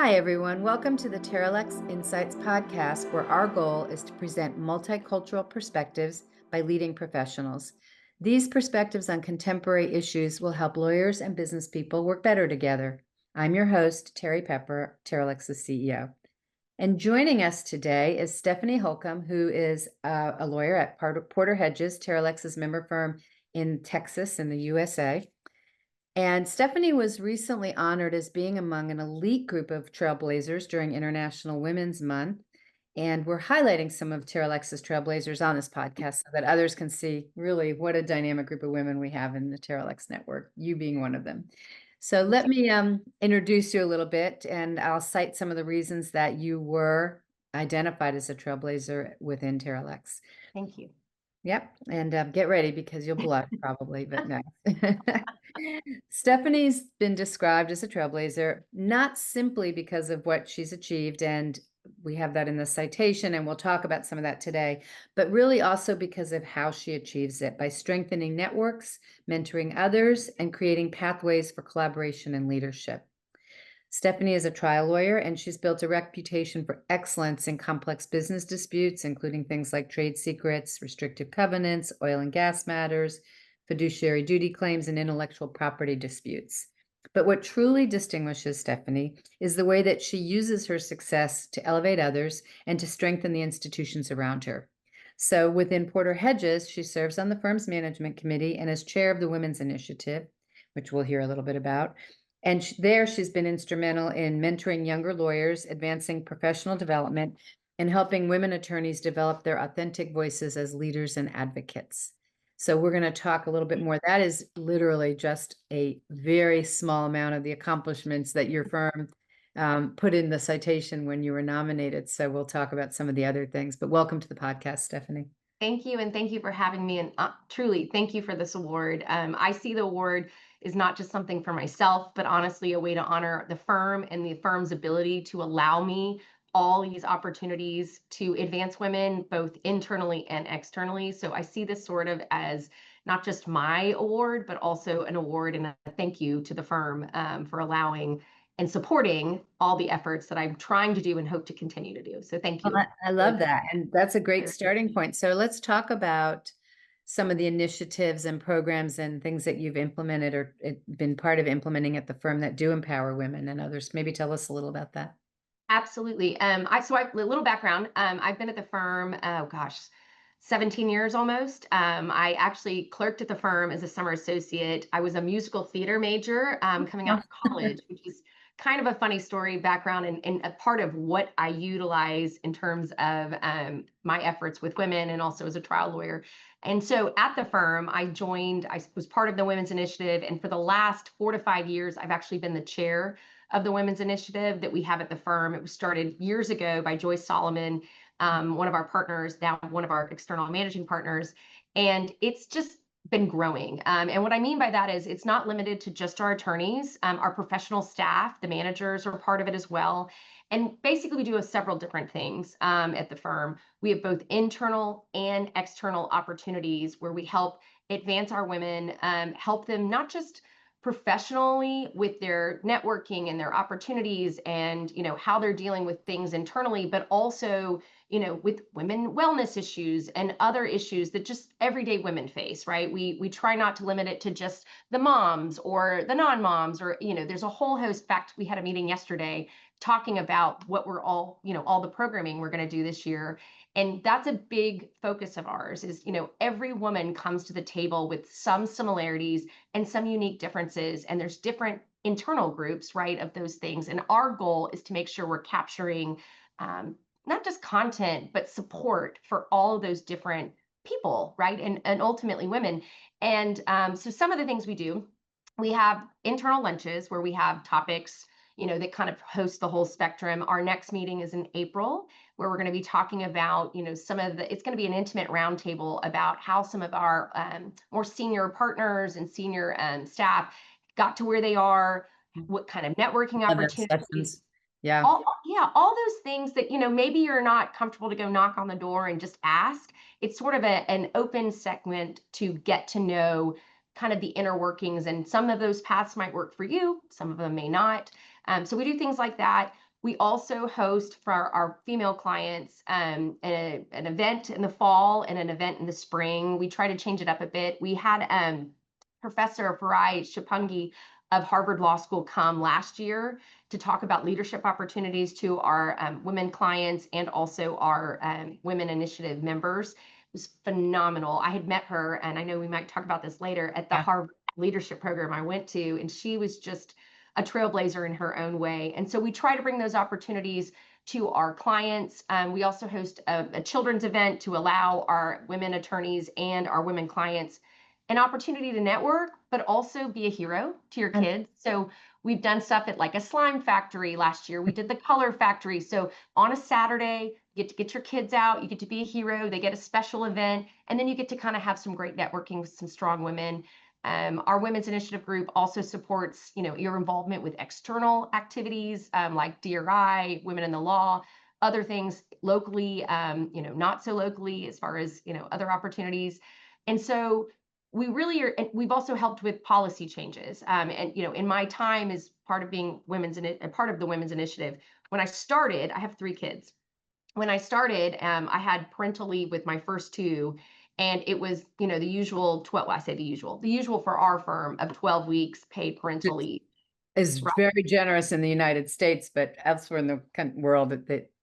Hi, everyone. Welcome to the TerraLex Insights Podcast, where our goal is to present multicultural perspectives by leading professionals. These perspectives on contemporary issues will help lawyers and business people work better together. I'm your host, Terri Pepper, TerraLex's CEO. And joining us today is Stephanie Holcombe, who is a lawyer at Porter Hedges, TerraLex's member firm in Texas in the USA. And Stephanie was recently honored as being among an elite group of trailblazers during International Women's Month. And we're highlighting some of TerraLex's trailblazers on this podcast so that others can see really what a dynamic group of women we have in the TerraLex network, you being one of them. So let me introduce you a little bit, and I'll cite some of the reasons that you were identified as a trailblazer within TerraLex. Thank you. Yep, and get ready because you'll blush probably, but no. Stephanie's been described as a trailblazer, not simply because of what she's achieved, and we have that in the citation, and we'll talk about some of that today, but really also because of how she achieves it by strengthening networks, mentoring others, and creating pathways for collaboration and leadership. Stephanie is a trial lawyer, and she's built a reputation for excellence in complex business disputes, including things like trade secrets, restrictive covenants, oil and gas matters, fiduciary duty claims, and intellectual property disputes. But what truly distinguishes Stephanie is the way that she uses her success to elevate others and to strengthen the institutions around her. So within Porter Hedges, she serves on the firm's management committee and is chair of the Women's Initiative, which we'll hear a little bit about. And there she's been instrumental in mentoring younger lawyers, advancing professional development, and helping women attorneys develop their authentic voices as leaders and advocates. So we're going to talk a little bit more. That is literally just a very small amount of the accomplishments that your firm put in the citation when you were nominated. So we'll talk about some of the other things, but welcome to the podcast, Stephanie. Thank you. And thank you for having me. And truly, thank you for this award. I see the award is not just something for myself, but honestly, a way to honor the firm and the firm's ability to allow me all these opportunities to advance women, both internally and externally. So I see this sort of as not just my award, but also an award and a thank you to the firm for allowing and supporting all the efforts that I'm trying to do and hope to continue to do. So thank you. Well, I love that. And that's a great starting point. So let's talk about some of the initiatives and programs and things that you've implemented or been part of implementing at the firm that do empower women and others. Maybe tell us a little about that. Absolutely. A little background. I've been at the firm, 17 years almost. I actually clerked at the firm as a summer associate. I was a musical theater major coming out of college, which is kind of a funny story background and a part of what I utilize in terms of my efforts with women and also as a trial lawyer. And so at the firm, I was part of the Women's Initiative. And for the last 4 to 5 years, I've actually been the chair of the Women's Initiative that we have at the firm. It was started years ago by Joyce Solomon, one of our partners, now one of our external managing partners. And it's just been growing. And what I mean by that is it's not limited to just our attorneys. Our professional staff, the managers are part of it as well. And basically we do several different things at the firm. We have both internal and external opportunities where we help advance our women, help them not just professionally with their networking and their opportunities and how they're dealing with things internally, but also with women wellness issues and other issues that just everyday women face, right? We try not to limit it to just the moms or the non-moms or there's a whole host. In fact, we had a meeting yesterday talking about what we're all the programming we're going to do this year. And that's a big focus of ours is, every woman comes to the table with some similarities and some unique differences. And there's different internal groups, right, of those things. And our goal is to make sure we're capturing not just content, but support for all of those different people, right? And ultimately women. And so some of the things we do, we have internal lunches where we have topics that kind of host the whole spectrum. Our next meeting is in April, where we're going to be talking about, it's going to be an intimate roundtable about how some of our more senior partners and senior staff got to where they are, what kind of networking opportunities. Yeah. All those things that, maybe you're not comfortable to go knock on the door and just ask. It's sort of an open segment to get to know kind of the inner workings, and some of those paths might work for you, some of them may not. So we do things like that. We also host for our female clients an event in the fall and an event in the spring. We try to change it up a bit. We had Professor Farai Shapungi of Harvard Law School come last year to talk about leadership opportunities to our women clients and also our Women Initiative members. It was phenomenal. I had met her, and I know we might talk about this later, at the Yeah. Harvard leadership program I went to, and she was just a trailblazer in her own way. And so we try to bring those opportunities to our clients. We also host a children's event to allow our women attorneys and our women clients an opportunity to network, but also be a hero to your And kids. So we've done stuff at like a slime factory last year. We did the color factory. So on a Saturday, you get to get your kids out, you get to be a hero, they get a special event, and then you get to kind of have some great networking with some strong women. Our Women's Initiative group also supports, your involvement with external activities like DRI, Women in the Law, other things locally, not so locally as far as, other opportunities. And so we really are, and we've also helped with policy changes. And, in my time as part of being part of the Women's Initiative, when I started, I have 3 kids. When I started, I had parental leave with my first 2, and it was, the usual 12, well, I say the usual for our firm of 12 weeks paid parental leave. is Right. very generous in the United States, but elsewhere in the world,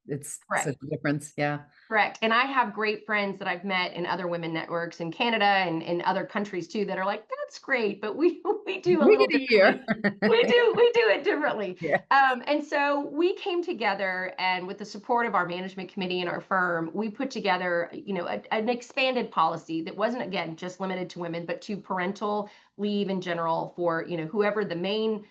it's such Correct. a difference. Yeah. Correct. And I have great friends that I've met in other women networks in Canada and in other countries too that are like, that's great, but we we do a We little get a differently. year. We do it differently. Yeah. And so we came together, and with the support of our management committee and our firm, we put together, an expanded policy that wasn't, again, just limited to women, but to parental leave in general for, whoever the main,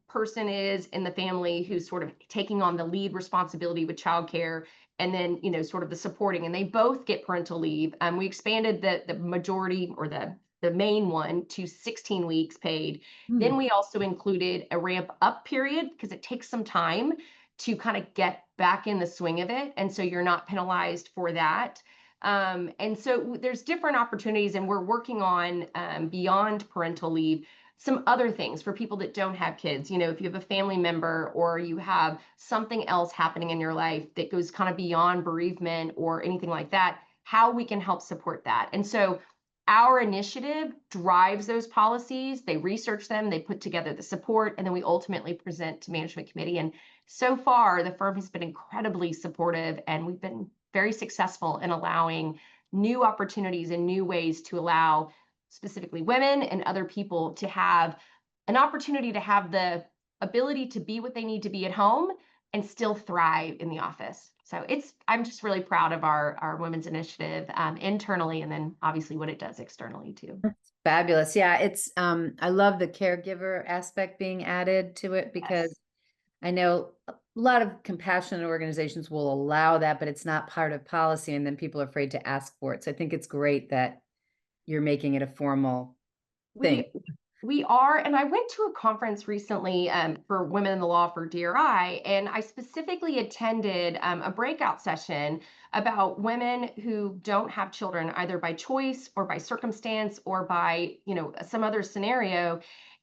person is in the family who's sort of taking on the lead responsibility with childcare, and then, sort of the supporting, and they both get parental leave. We expanded the majority, or the main one, to 16 weeks paid. Hmm. Then we also included a ramp up period because it takes some time to kind of get back in the swing of it. And so you're not penalized for that. And so there's different opportunities, and we're working on, beyond parental leave, some other things for people that don't have kids. If you have a family member or you have something else happening in your life that goes kind of beyond bereavement or anything like that, how we can help support that. And so our initiative drives those policies. They research them, they put together the support, and then we ultimately present to management committee. And so far, the firm has been incredibly supportive, and we've been very successful in allowing new opportunities and new ways to allow specifically women and other people to have an opportunity to have the ability to be what they need to be at home and still thrive in the office. So I'm just really proud of our women's initiative internally, and then obviously what it does externally too. Fabulous. Yeah, I love the caregiver aspect being added to it, because Yes. I know a lot of compassionate organizations will allow that, but it's not part of policy, and then people are afraid to ask for it. So I think it's great that you're making it a formal thing. We are, and I went to a conference recently for Women in the Law for DRI, and I specifically attended a breakout session about women who don't have children, either by choice or by circumstance or by, some other scenario.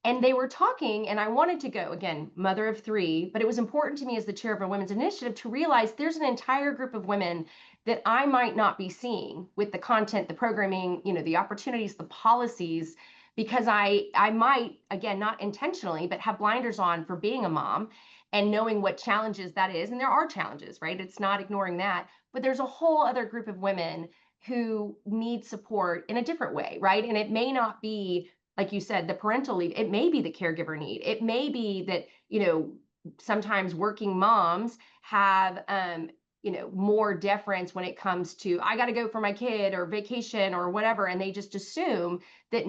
And they were talking, and I wanted to go, again, mother of 3, but it was important to me as the chair of a women's initiative to realize there's an entire group of women that I might not be seeing with the content, the programming, the opportunities, the policies, because I might, again, not intentionally, but have blinders on for being a mom and knowing what challenges that is. And there are challenges, right? It's not ignoring that, but there's a whole other group of women who need support in a different way, right? And it may not be, like you said, the parental leave. It may be the caregiver need. It may be that, sometimes working moms have more deference when it comes to, I got to go for my kid or vacation or whatever, and they just assume that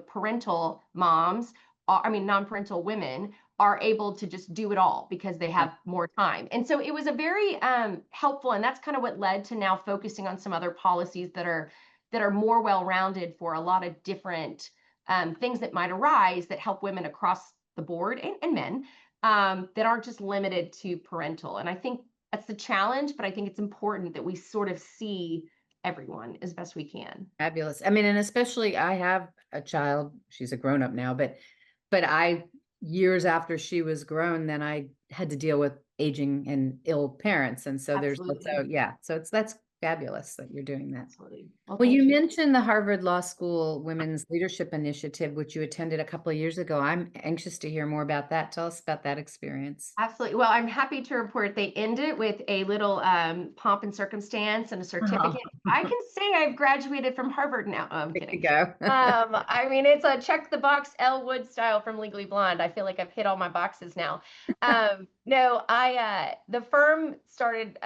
parental moms non-parental women are able to just do it all because they have more time. And so it was a very helpful, and that's kind of what led to now focusing on some other policies that are more well-rounded for a lot of different things that might arise that help women across the board, and men, that aren't just limited to parental. And I think that's the challenge, but I think it's important that we sort of see everyone as best we can. Fabulous. I mean, and especially I have a child, she's a grown up now, but I years after she was grown, then I had to deal with aging and ill parents, and so there's Absolutely. also yeah, so that's fabulous that you're doing that. Absolutely. Well, Well, you thank you. mentioned the Harvard Law School Women's Leadership Initiative, which you attended a couple of years ago. I'm anxious to hear more about that. Tell us about that experience. Absolutely. Well, I'm happy to report they ended with a little pomp and circumstance and a Oh, certificate. I can say I've graduated from Harvard now. Oh, I'm way to kidding. go. I mean, it's a check the box Elle Wood style from Legally Blonde. I feel like I've hit all my boxes now. No, the firm started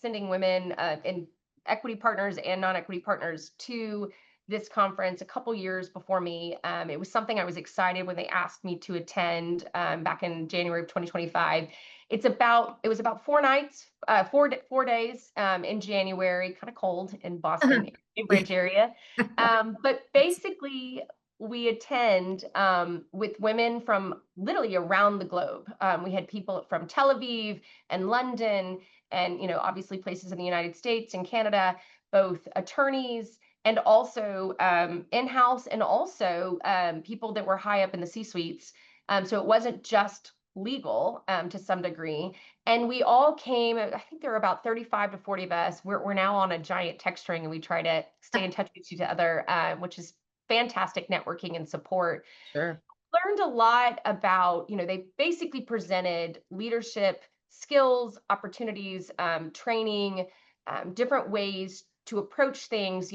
sending women in equity partners and non-equity partners to this conference a couple years before me. It was something I was excited when they asked me to attend back in January of 2025. It was about 4 nights, 4 days in January, kind of cold in Boston, Cambridge area. But basically, we attend with women from literally around the globe. We had people from Tel Aviv and London, and obviously places in the United States and Canada, both attorneys and also in-house, and also people that were high up in the C-suites. So it wasn't just legal to some degree. And we all came, I think there were about 35 to 40 of us. We're now on a giant text string, and we try to stay in touch with each other, which is fantastic networking and support. Sure. Learned a lot about, they basically presented leadership skills, opportunities, training, different ways to approach things.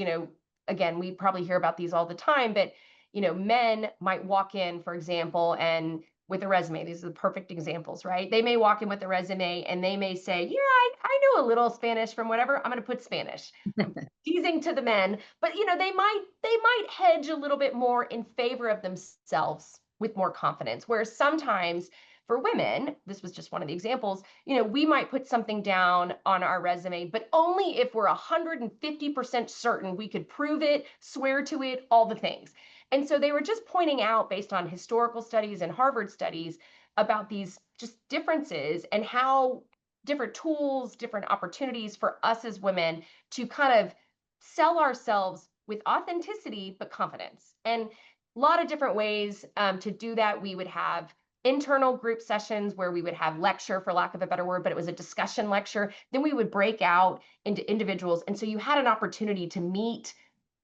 Again, we probably hear about these all the time, but men might walk in, for example, and with a resume, these are the perfect examples, right? They may walk in with a resume and they may say, yeah, I know a little Spanish from whatever. I'm going to put Spanish. I'm teasing to the men, but they might hedge a little bit more in favor of themselves with more confidence. Whereas sometimes for women, this was just one of the examples, we might put something down on our resume, but only if we're 150% certain we could prove it, swear to it, all the things. And so they were just pointing out, based on historical studies and Harvard studies, about these just differences and how different tools, different opportunities for us as women to kind of sell ourselves with authenticity, but confidence. And a lot of different ways to do that. We would have internal group sessions where we would have lecture, for lack of a better word, but it was a discussion lecture. Then we would break out into individuals. And so you had an opportunity to meet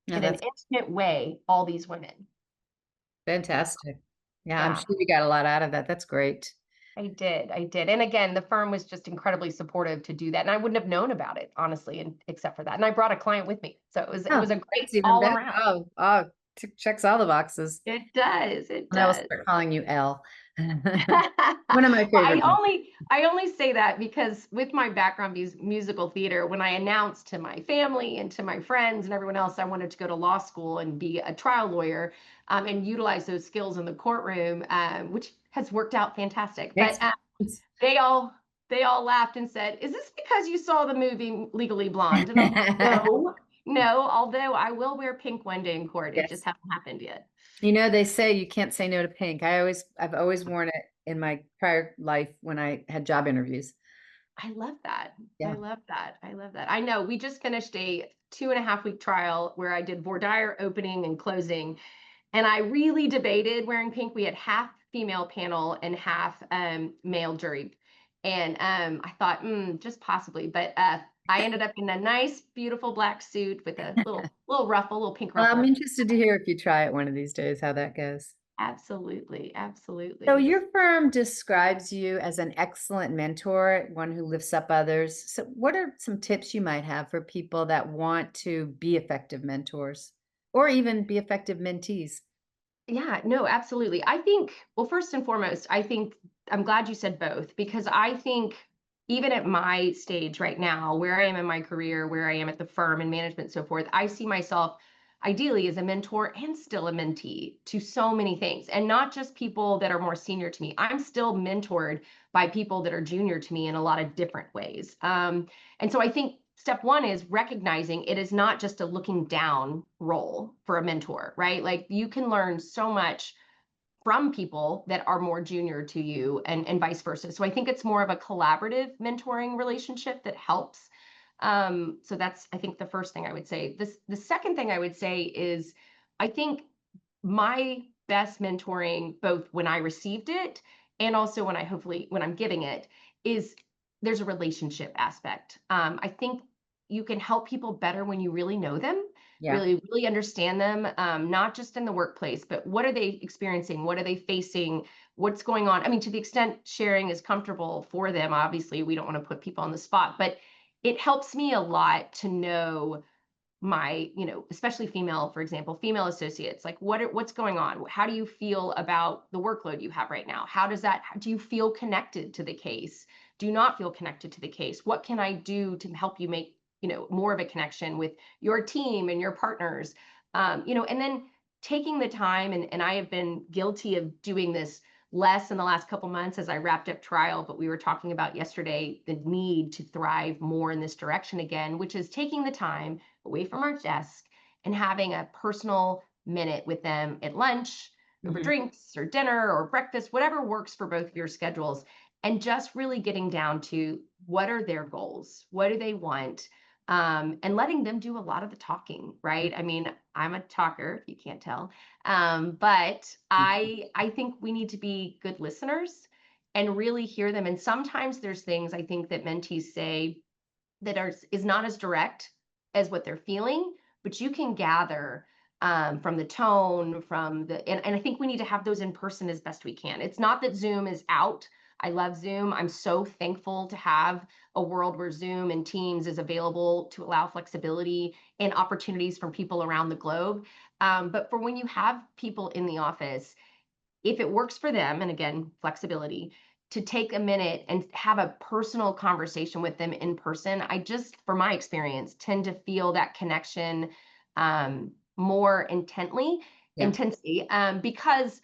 Yeah, in an that's intimate way all these women. fantastic. Yeah, I'm Yeah, sure you got a lot out of that. That's great. I did. I did. And again, the firm was just incredibly supportive to do that. And I wouldn't have known about it, honestly, and except for that. And I brought a client with me. So it Oh, was a great that's even all better. around. Oh, checks all the boxes. It does. It And I will does. start calling you Elle. Well, One of my favorite ones. I only say that because with my background musical theater, when I announced to my family and to my friends and everyone else I wanted to go to law school and be a trial lawyer, and utilize those skills in the courtroom, which has worked out fantastic. But Makes they all they all laughed and said, "Is this because you saw the movie Legally Blonde?" And I'm like, sense. no, no. Although I will wear pink one day in court, it just Yes. hasn't happened yet. They say you can't say no to pink. I've always worn it in my prior life when I had job interviews. I love that. I Yeah. love that. I love that. I know we just finished a 2.5 week trial where I did voir dire opening and closing, and I really debated wearing pink. We had half female panel and half male jury, and I thought, just possibly, but I ended up in a nice, beautiful black suit with a little ruffle, little pink Well, I'm ruffle. interested to hear if you try it one of these days, how that goes. Absolutely, So absolutely. your firm describes you as an excellent mentor, one who lifts up others. So what are some tips you might have for people that want to be effective mentors or even be effective mentees? Yeah, no, absolutely. I think, well, first and foremost, I think I'm glad you said both, because I think even at my stage right now, where I am in my career, where I am at the firm and management, so forth, I see myself ideally as a mentor and still a mentee to so many things, and not just people that are more senior to me. I'm still mentored by people that are junior to me in a lot of different ways. And so I think step one is recognizing it is not just a looking down role for a mentor, right? Like you can learn so much from people that are more junior to you, and vice versa. So I think it's more of a collaborative mentoring relationship that helps. So that's, I think, the first thing I would say. The second thing I would say is I think my best mentoring, both when I received it and also when when I'm giving it, is there's a relationship aspect. I think you can help people better when you really know them, Yeah. really understand them, not just in the workplace, but what are they experiencing? What are they facing? What's going on? I mean, to the extent sharing is comfortable for them, obviously, we don't want to put people on the spot, but it helps me a lot to know my, especially female, for example, female associates, like what's going on? How do you feel about the workload you have right now? Do you feel connected to the case? Do you not feel connected to the case? What can I do to help you make, more of a connection with your team and your partners? And then taking the time, and I have been guilty of doing this less in the last couple months as I wrapped up trial, but we were talking about yesterday the need to thrive more in this direction again, which is taking the time away from our desk and having a personal minute with them at lunch, over Mhm. drinks or dinner or breakfast, whatever works for both of your schedules, and just really getting down to what are their goals? What do they want? And letting them do a lot of the talking, right? I mean, I'm a talker, if you can't tell. But I think we need to be good listeners and really hear them. And sometimes there's things I think that mentees say that is not as direct as what they're feeling, but you can gather from the tone, and I think we need to have those in person as best we can. It's not that Zoom is out. I love Zoom. I'm so thankful to have a world where Zoom and Teams is available to allow flexibility and opportunities from people around the globe. But for when you have people in the office, if it works for them, and again, flexibility, to take a minute and have a personal conversation with them in person, I just, from my experience, tend to feel that connection more Yeah. intensely, because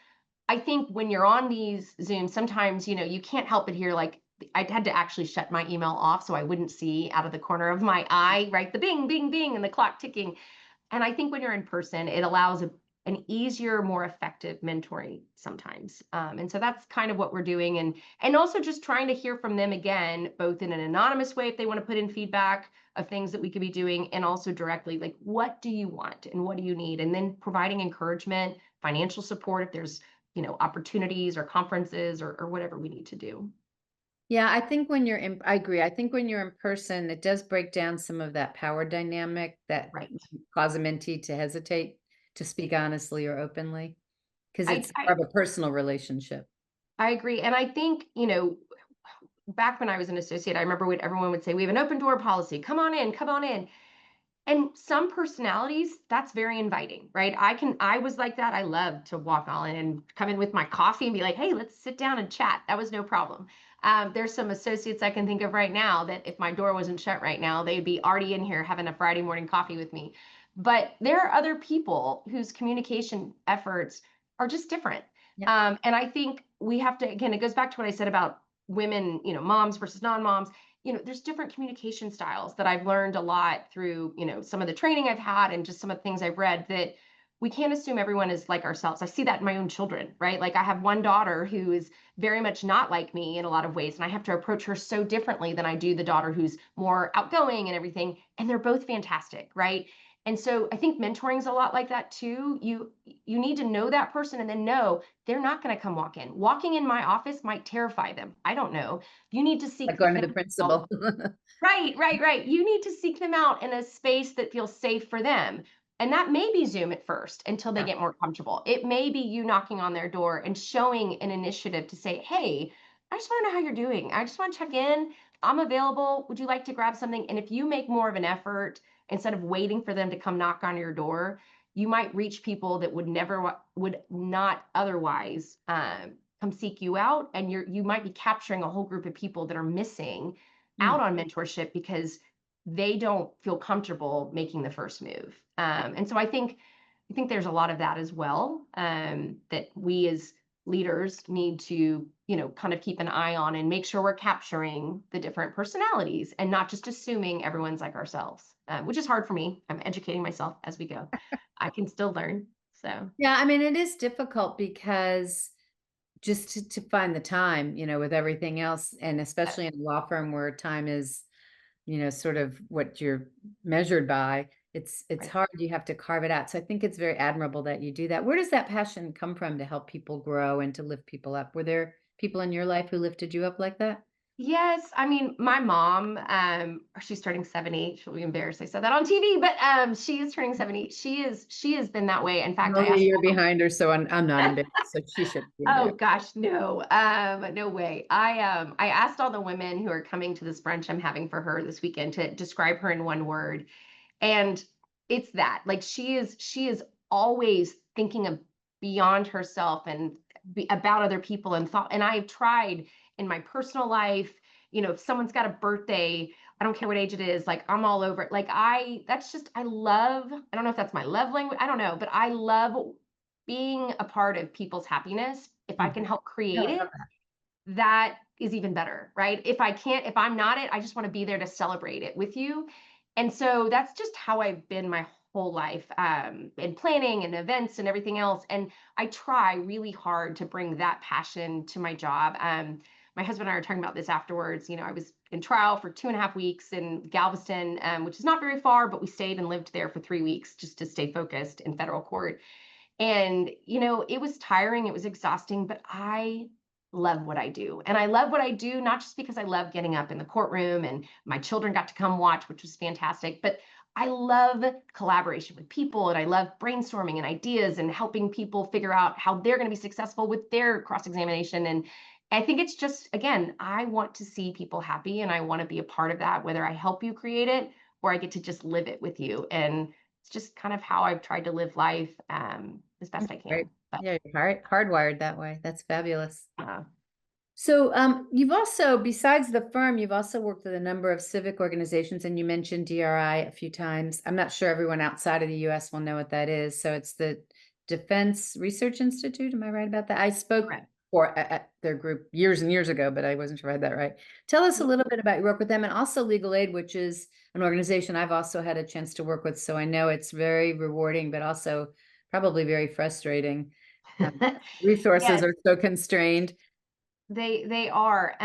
I think when you're on these Zooms, sometimes, you can't help but hear, like, I had to actually shut my email off so I wouldn't see out of the corner of my eye, right? The bing, bing, bing, and the clock ticking. And I think when you're in person, it allows an easier, more effective mentoring sometimes. And so that's kind of what we're doing, and also just trying to hear from them again, both in an anonymous way if they want to put in feedback of things that we could be doing, and also directly, like, what do you want and what do you need? And then providing encouragement, financial support if there's opportunities or conferences or whatever we need to do. Yeah, I agree. I think when you're in person, it does break down some of that power dynamic that Right. cause a mentee to hesitate to speak honestly or openly, because I, it's I more of a personal relationship. I agree. And I think, back when I was an associate, I remember when everyone would say, we have an open door policy. Come on in, come on in. And some personalities, that's very inviting, right? I was like that. I loved to walk on in and come in with my coffee and be like, hey, let's sit down and chat. That was no problem. There's some associates I can think of right now that if my door wasn't shut right now, they'd be already in here having a Friday morning coffee with me. But there are other people whose communication efforts are just different. Yeah. And I think we have to, again, it goes back to what I said about women, moms versus non-moms. There's different communication styles that I've learned a lot through, some of the training I've had and just some of the things I've read, that we can't assume everyone is like ourselves. I see that in my own children, right? Like, I have one daughter who is very much not like me in a lot of ways, and I have to approach her so differently than I do the daughter who's more outgoing and everything. And they're both fantastic, right? And so I think mentoring is a lot like that too. You need to know that person and then know they're not going to come walk in. Walking in my office might terrify them. I don't know. You need to Like seek going to the them out. principal. Right, right, right. You need to seek them out in a space that feels safe for them. And that may be Zoom at first until they Yeah. get more comfortable. It may be you knocking on their door and showing an initiative to say, hey, I just want to know how you're doing. I just want to check in. I'm available. Would you like to grab something? And if you make more of an effort instead of waiting for them to come knock on your door, you might reach people that would not otherwise come seek you out. And you might be capturing a whole group of people that are missing out Mm. on mentorship because they don't feel comfortable making the first move. And so I think there's a lot of that as well, that we as leaders need to, kind of keep an eye on and make sure we're capturing the different personalities and not just assuming everyone's like ourselves, which is hard for me. I'm educating myself as we go. I can still learn. So, Yeah, I mean, it is difficult because just to find the time, with everything else, and especially in a law firm where time is, sort of what you're measured by. It's Right. hard. You have to carve it out. So I think it's very admirable that you do that. Where does that passion come from to help people grow and to lift people up? Were there people in your life who lifted you up like that? Yes, I mean, my mom, she's turning 70. She'll be embarrassed I said that on TV, but she is turning 70. She has been that way. In fact, I'm I only a asked year behind her, so I'm not embarrassed. So she should be oh embarrassed. gosh, no. No way. I asked all the women who are coming to this brunch I'm having for her this weekend to describe her in one word. And it's that. Like she is always thinking of beyond herself and about other people and thought, and I've tried in my personal life, if someone's got a birthday, I don't care what age it is, like I'm all over it. Like that's just I love, I don't know if that's my love language, I don't know, but I love being a part of people's happiness. If I can Mhm. help No, create I love it, that. that is even better, right? If I can't, if I'm not it, I just want to be there to celebrate it with you. And so that's just how I've been my whole life, in planning and events and everything else. And I try really hard to bring that passion to my job. My husband and I are talking about this afterwards. I was in trial for 2.5 weeks in Galveston, which is not very far, but we stayed and lived there for 3 weeks just to stay focused in federal court. And, it was tiring, it was exhausting, but I love what I do. And I love what I do, not just because I love getting up in the courtroom and my children got to come watch, which was fantastic, but I love collaboration with people and I love brainstorming and ideas and helping people figure out how they're going to be successful with their cross examination. And I think it's just, again, I want to see people happy and I want to be a part of that, whether I help you create it or I get to just live it with you. And it's just kind of how I've tried to live life, as best I Right. can. But Yeah, you're hardwired that way. That's fabulous. uh, So, you've also, besides the firm, you've also worked with a number of civic organizations, and you mentioned DRI a few times. I'm not sure everyone outside of the US will know what that is. So it's the Defense Research Institute. Am I right about that? I spoke correct. for at their group years and years ago, but I wasn't sure I had that right. Tell us a Yeah. little bit about your work with them, and also Legal Aid, which is an organization I've also had a chance to work with. So I know it's very rewarding, but also probably very frustrating. Resources Yes, are so constrained. they are.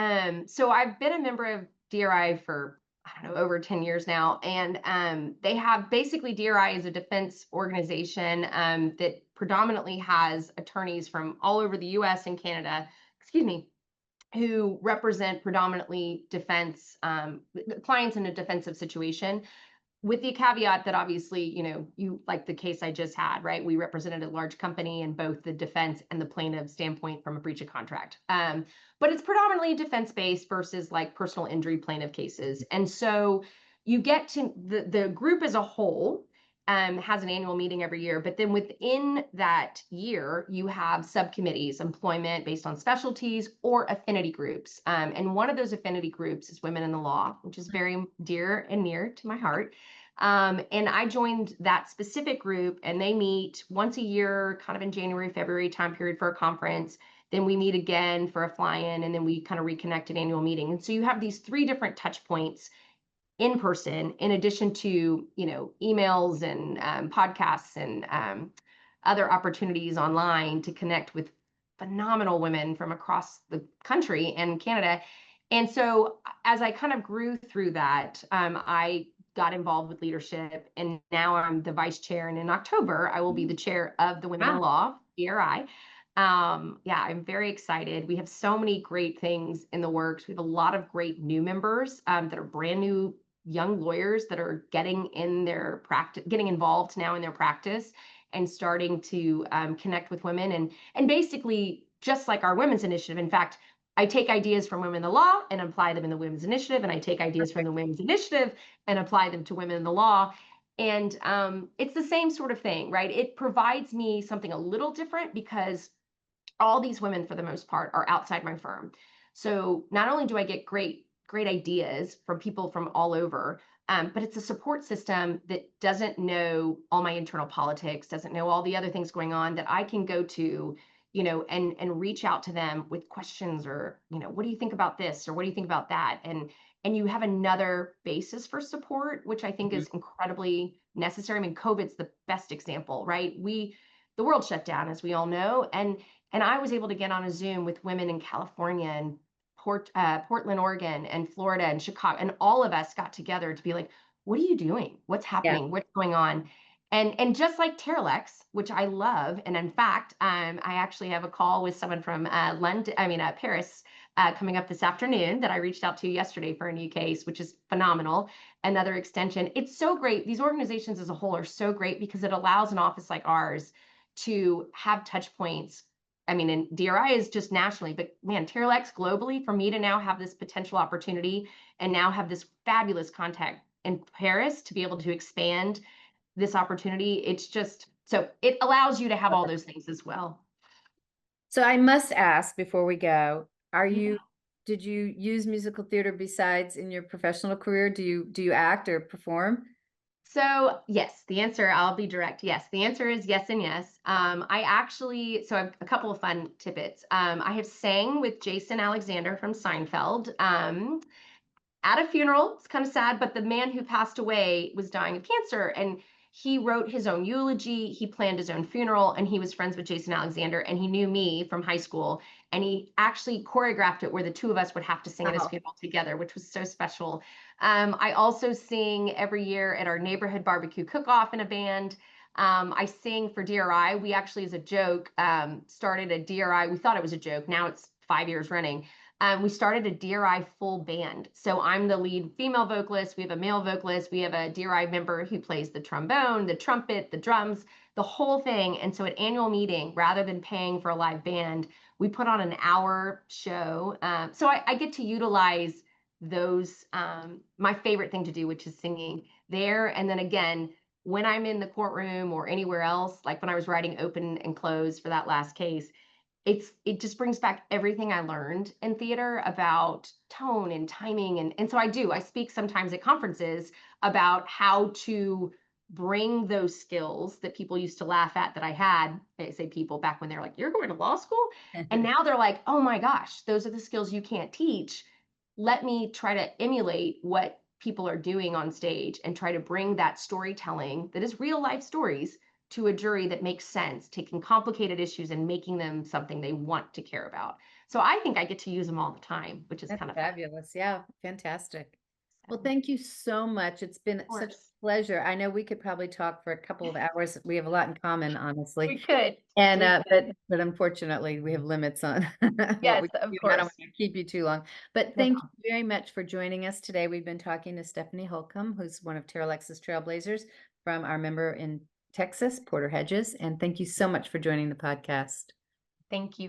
So I've been a member of DRI for I don't know over 10 years now, and they have basically DRI is a defense organization that predominantly has attorneys from all over the U.S. and Canada. Excuse me, who represent predominantly defense clients in a defensive situation, with the caveat that obviously, you like the case I just had, right? We represented a large company in both the defense and the plaintiff standpoint from a breach of contract. But it's predominantly defense based versus like personal injury plaintiff cases. And so you get to the group as a whole has an annual meeting every year, but then within that year, you have subcommittees, employment based on specialties or affinity groups. And one of those affinity groups is Women in the Law, which is very dear and near to my heart. And I joined that specific group, and they meet once a year, kind of in January, February time period for a conference. Then we meet again for a fly-in, and then we kind of reconnect at annual meeting. And so you have these three different touch points in person, in addition to emails and podcasts and other opportunities online to connect with phenomenal women from across the country and Canada. And so as I kind of grew through that, I got involved with leadership, and now I'm the vice chair. And in October, I will be the chair of the Women in Wow. Law, DRI. Yeah, I'm very excited. We have so many great things in the works. We have a lot of great new members that are brand new young lawyers that are getting in their practice, getting involved now in their practice, and starting to connect with women, and basically just like our women's initiative. In fact, I take ideas from Women in the Law and apply them in the Women's Initiative, and I take ideas from the Women's Initiative and apply them to Women in the Law. And it's the same sort of thing, right? It provides me something a little different because all these women, for the most part, are outside my firm. So not only do I get great ideas from people from all over, but it's a support system that doesn't know all my internal politics, doesn't know all the other things going on, that I can go to, and reach out to them with questions, or what do you think about this, or what do you think about that, and you have another basis for support, which I think Mhm. is incredibly necessary. I mean, COVID's the best example, right? The world shut down, as we all know, and I was able to get on a Zoom with women in California and Portland, Oregon, and Florida and Chicago, and all of us got together to be like, what are you doing? What's Yeah. happening? What's going on? And just like TerraLex, which I love, and in fact, I actually have a call with someone from London, Paris, coming up this afternoon that I reached out to yesterday for a new case, which is phenomenal. Another extension. It's so great. These organizations as a whole are so great because it allows an office like ours to have touch points. I mean, and DRI is just nationally, but man, TerraLex globally, for me to now have this potential opportunity and now have this fabulous contact in Paris to be able to expand this opportunity, it's just so it allows you to have all those things as well. So I must ask before we go, Yeah. did you use musical theater besides in your professional career? Do you act or perform? So yes, the answer, I'll be direct. Yes, the answer is yes and yes. I actually, so I've a couple of fun tidbits. I have sang with Jason Alexander from Seinfeld. At a funeral. It's kind of sad, but the man who passed away was dying of cancer, and he wrote his own eulogy. He planned his own funeral, and he was friends with Jason Alexander, and he knew me from high school, and he actually choreographed it where the two of us would have to sing at his Oh, funeral together, which was so special. I also sing every year at our neighborhood barbecue cook-off in a band. I sing for DRI. We actually, as a joke, started a DRI. We thought it was a joke. Now it's 5 years running. We started a DRI full band. So I'm the lead female vocalist. We have a male vocalist. We have a DRI member who plays the trombone, the trumpet, the drums, the whole thing. And so at annual meeting, rather than paying for a live band, we put on an hour show. So I get to utilize those, my favorite thing to do, which is singing there. And then again, when I'm in the courtroom or anywhere else, like when I was writing open and close for that last case, it just brings back everything I learned in theater about tone and timing. And so I speak sometimes at conferences about how to bring those skills that people used to laugh at that I had. I say people back when they're like, you're going to law school? And now they're like, oh my gosh, those are the skills you can't teach. Let me try to emulate what people are doing on stage and try to bring that storytelling that is real life stories to a jury that makes sense, taking complicated issues and making them something they want to care about. So I think I get to use them all the time, which is that's kind of fun. fabulous. Yeah, fantastic. So, Well, thank you so much. It's been of such a course, pleasure. I know we could probably talk for a couple of hours. We have a lot in common, we honestly. could. And We could. but unfortunately, we have limits on what Yes, we can of do. I don't course. want to keep you too long. But No thank you problem. very much for joining us today. We've been talking to Stephanie Holcombe, who's one of TerraLex's Trailblazers from our member in Texas, Porter Hedges. And thank you so much for joining the podcast. Thank you.